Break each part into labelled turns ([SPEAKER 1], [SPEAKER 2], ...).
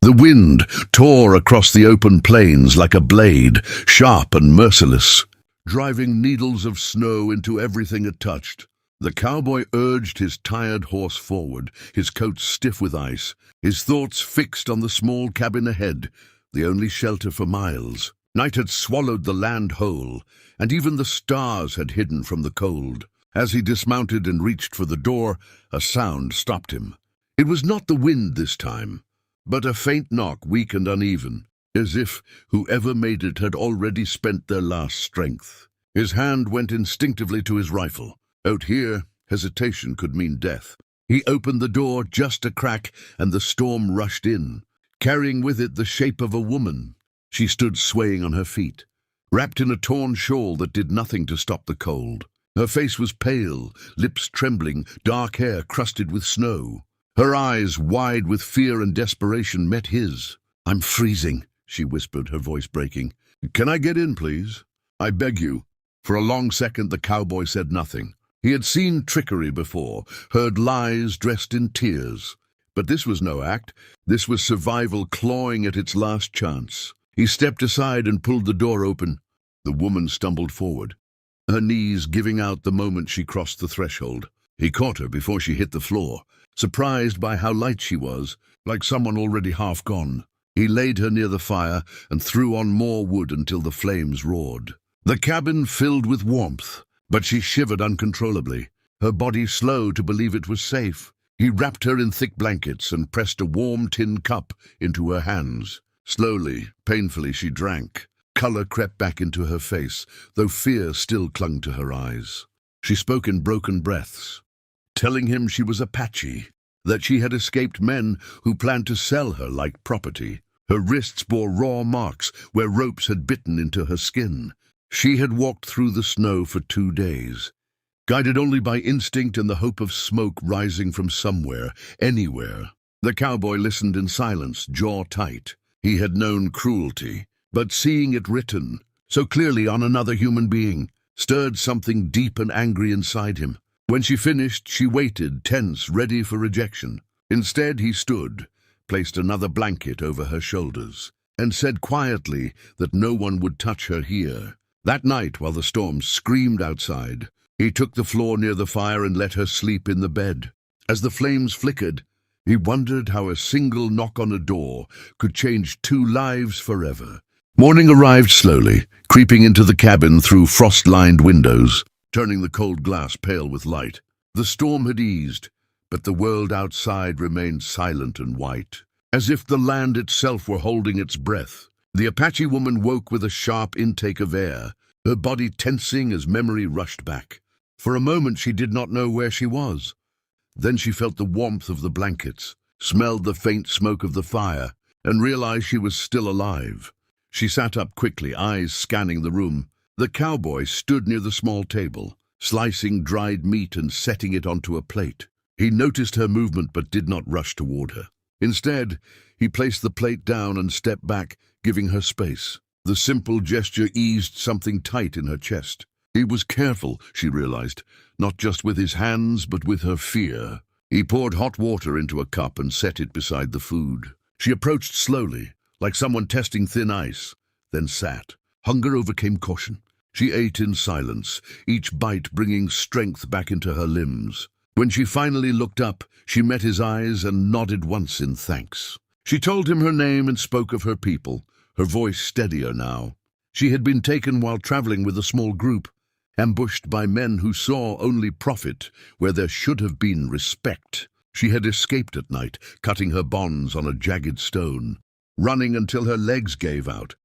[SPEAKER 1] The wind tore across the open plains like a blade, sharp and merciless, driving needles of snow into everything it touched. The cowboy urged his tired horse forward, his coat stiff with ice, his thoughts fixed on the small cabin ahead, the only shelter for miles. Night had swallowed the land whole, and even the stars had hidden from the cold. As he dismounted and reached for the door, a sound stopped him. It was not the wind this time, but a faint knock, weak and uneven, as if whoever made it had already spent their last strength. His hand went instinctively to his rifle. Out here, hesitation could mean death. He opened the door just a crack, and the storm rushed in, carrying with it the shape of a woman. She stood swaying on her feet, wrapped in a torn shawl that did nothing to stop the cold. Her face was pale, lips trembling, dark hair crusted with snow. Her eyes, wide with fear and desperation, met his. "I'm freezing," she whispered, her voice breaking. "Can I get in, please? I beg you." For a long second the cowboy said nothing. He had seen trickery before, heard lies dressed in tears. But this was no act. This was survival clawing at its last chance. He stepped aside and pulled the door open. The woman stumbled forward, her knees giving out the moment she crossed the threshold. He caught her before she hit the floor, surprised by how light she was, like someone already half gone. He laid her near the fire and threw on more wood until the flames roared. The cabin filled with warmth, but she shivered uncontrollably, her body slow to believe it was safe. He wrapped her in thick blankets and pressed a warm tin cup into her hands. Slowly, painfully, she drank. Color crept back into her face, though fear still clung to her eyes. She spoke in broken breaths, telling him she was Apache, that she had escaped men who planned to sell her like property. Her wrists bore raw marks where ropes had bitten into her skin. She had walked through the snow for 2 days, guided only by instinct and the hope of smoke rising from somewhere, anywhere. The cowboy listened in silence, jaw tight. He had known cruelty, but seeing it written so clearly on another human being stirred something deep and angry inside him. When she finished, she waited, tense, ready for rejection. Instead, he stood, placed another blanket over her shoulders, and said quietly that no one would touch her here. That night, while the storm screamed outside, he took the floor near the fire and let her sleep in the bed. As the flames flickered, he wondered how a single knock on a door could change 2 lives forever. Morning arrived slowly, creeping into the cabin through frost-lined windows, turning the cold glass pale with light. The storm had eased, but the world outside remained silent and white, as if the land itself were holding its breath. The Apache woman woke with a sharp intake of air, her body tensing as memory rushed back. For a moment she did not know where she was. Then she felt the warmth of the blankets, smelled the faint smoke of the fire, and realized she was still alive. She sat up quickly, eyes scanning the room. The cowboy stood near the small table, slicing dried meat and setting it onto a plate. He noticed her movement but did not rush toward her. Instead, he placed the plate down and stepped back, giving her space. The simple gesture eased something tight in her chest. He was careful, she realized, not just with his hands but with her fear. He poured hot water into a cup and set it beside the food. She approached slowly, like someone testing thin ice, then sat. Hunger overcame caution. She ate in silence, each bite bringing strength back into her limbs. When she finally looked up, she met his eyes and nodded once in thanks. She told him her name and spoke of her people, her voice steadier now. She had been taken while traveling with a small group, ambushed by men who saw only profit where there should have been respect. She had escaped at night, cutting her bonds on a jagged stone, running until her legs gave out,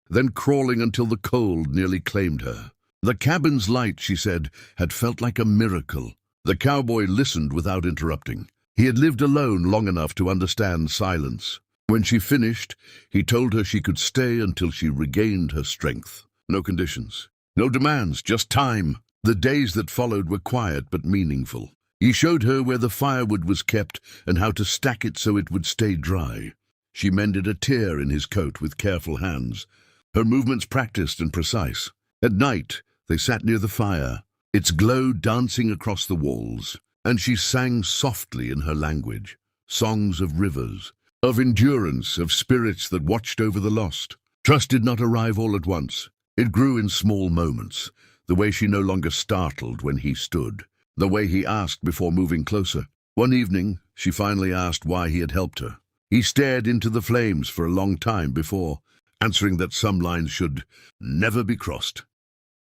[SPEAKER 1] then crawling until the cold nearly claimed her. The cabin's light, she said, had felt like a miracle. The cowboy listened without interrupting. He had lived alone long enough to understand silence. When she finished, he told her she could stay until she regained her strength. No conditions, no demands, just time. The days that followed were quiet but meaningful. He showed her where the firewood was kept and how to stack it so it would stay dry. She mended a tear in his coat with careful hands, her movements practiced and precise. At night, they sat near the fire, its glow dancing across the walls, and she sang softly in her language, songs of rivers, of endurance, of spirits that watched over the lost. Trust did not arrive all at once. It grew in small moments, the way she no longer startled when he stood, the way he asked before moving closer. One evening, she finally asked why he had helped her. He stared into the flames for a long time before answering that some lines should never be crossed.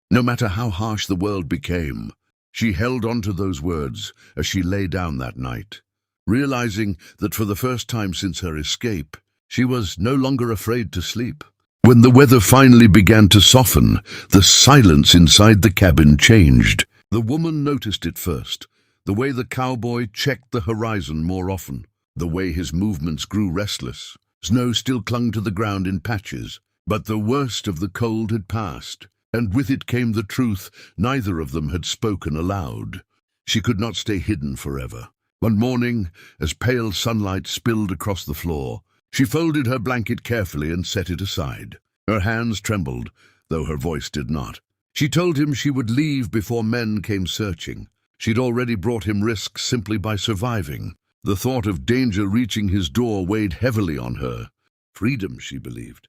[SPEAKER 1] No matter how harsh the world became, she held on to those words as she lay down that night, realizing that for the first time since her escape, she was no longer afraid to sleep. When the weather finally began to soften, the silence inside the cabin changed. The woman noticed it first, the way the cowboy checked the horizon more often, the way his movements grew restless. Snow still clung to the ground in patches, but the worst of the cold had passed, and with it came the truth neither of them had spoken aloud. She could not stay hidden forever. One morning, as pale sunlight spilled across the floor, she folded her blanket carefully and set it aside. Her hands trembled, though her voice did not. She told him she would leave before men came searching. She'd already brought him risk simply by surviving. The thought of danger reaching his door weighed heavily on her. Freedom, she believed,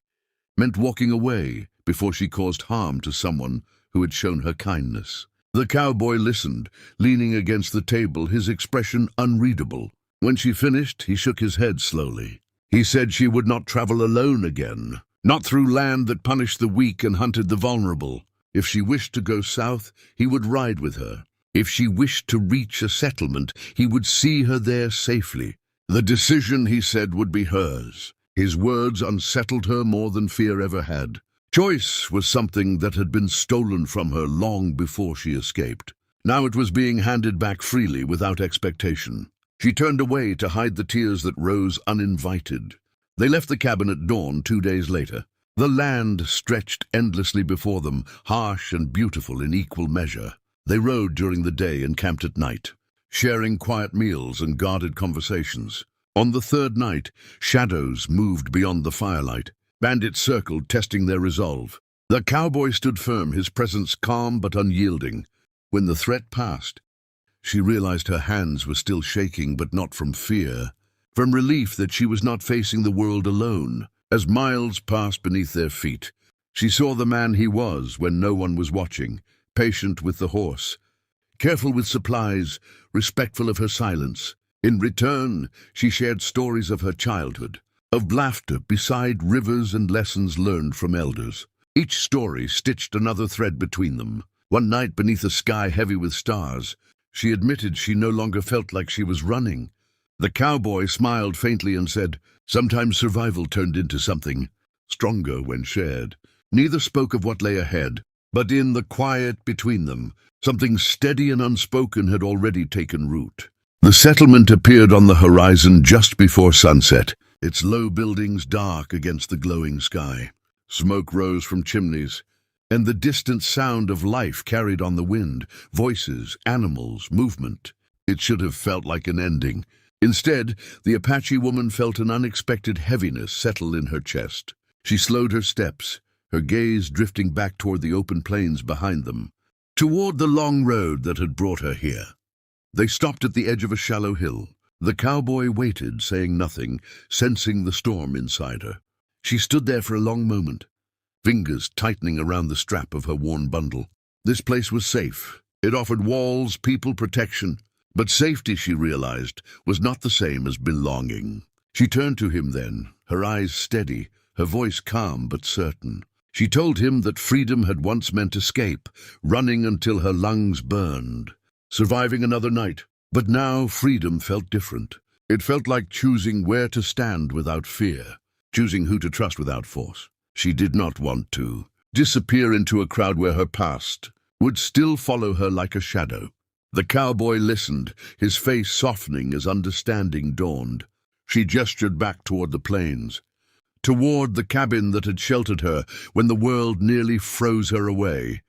[SPEAKER 1] meant walking away before she caused harm to someone who had shown her kindness. The cowboy listened, leaning against the table, his expression unreadable. When she finished, he shook his head slowly. He said she would not travel alone again, not through land that punished the weak and hunted the vulnerable. If she wished to go south, he would ride with her. If she wished to reach a settlement, he would see her there safely. The decision, he said, would be hers. His words unsettled her more than fear ever had. Choice was something that had been stolen from her long before she escaped. Now it was being handed back freely without expectation. She turned away to hide the tears that rose uninvited. They left the cabin at dawn 2 days later. The land stretched endlessly before them, harsh and beautiful in equal measure. They rode during the day and camped at night, sharing quiet meals and guarded conversations. On the third night, shadows moved beyond the firelight. Bandits circled, testing their resolve. The cowboy stood firm, his presence calm but unyielding. When the threat passed, she realized her hands were still shaking, but not from fear, from relief that she was not facing the world alone. As miles passed beneath their feet, she saw the man he was when no one was watching, patient with the horse, careful with supplies, respectful of her silence. In return, she shared stories of her childhood, of laughter beside rivers and lessons learned from elders. Each story stitched another thread between them. One night, beneath a sky heavy with stars, she admitted she no longer felt like she was running. The cowboy smiled faintly and said, "Sometimes survival turned into something stronger when shared." Neither spoke of what lay ahead, but in the quiet between them, something steady and unspoken had already taken root. The settlement appeared on the horizon just before sunset, its low buildings dark against the glowing sky. Smoke rose from chimneys, and the distant sound of life carried on the wind, voices, animals, movement. It should have felt like an ending. Instead, the Apache woman felt an unexpected heaviness settle in her chest. She slowed her steps, her gaze drifting back toward the open plains behind them, toward the long road that had brought her here. They stopped at the edge of a shallow hill. The cowboy waited, saying nothing, sensing the storm inside her. She stood there for a long moment, fingers tightening around the strap of her worn bundle. This place was safe. It offered walls, people, protection. But safety, she realized, was not the same as belonging. She turned to him then, her eyes steady, her voice calm but certain. She told him that freedom had once meant escape, running until her lungs burned, surviving another night. But now freedom felt different. It felt like choosing where to stand without fear, choosing who to trust without force. She did not want to disappear into a crowd where her past would still follow her like a shadow. The cowboy listened, his face softening as understanding dawned. She gestured back toward the plains, toward the cabin that had sheltered her when the world nearly froze her away.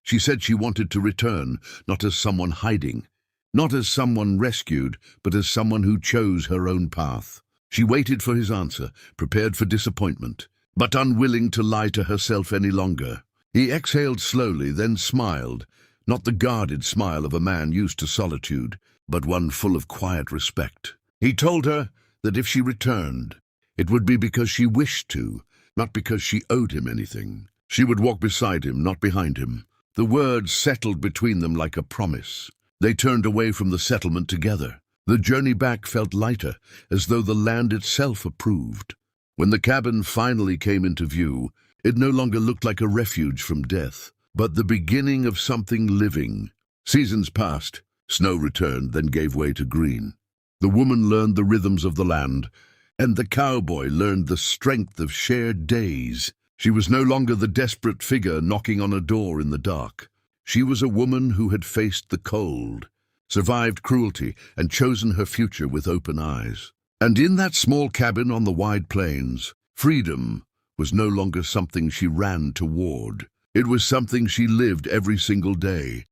[SPEAKER 1] She said she wanted to return, not as someone hiding, not as someone rescued, but as someone who chose her own path. She waited for his answer, prepared for disappointment, but unwilling to lie to herself any longer. He exhaled slowly, then smiled, not the guarded smile of a man used to solitude, but one full of quiet respect. He told her that if she returned, it would be because she wished to, not because she owed him anything. She would walk beside him, not behind him. The words settled between them like a promise. They turned away from the settlement together. The journey back felt lighter, as though the land itself approved. When the cabin finally came into view, it no longer looked like a refuge from death, but the beginning of something living. Seasons passed. Snow returned, then gave way to green. The woman learned the rhythms of the land, and the cowboy learned the strength of shared days. She was no longer the desperate figure knocking on a door in the dark. She was a woman who had faced the cold, survived cruelty, and chosen her future with open eyes. And in that small cabin on the wide plains, freedom was no longer something she ran toward. It was something she lived every single day.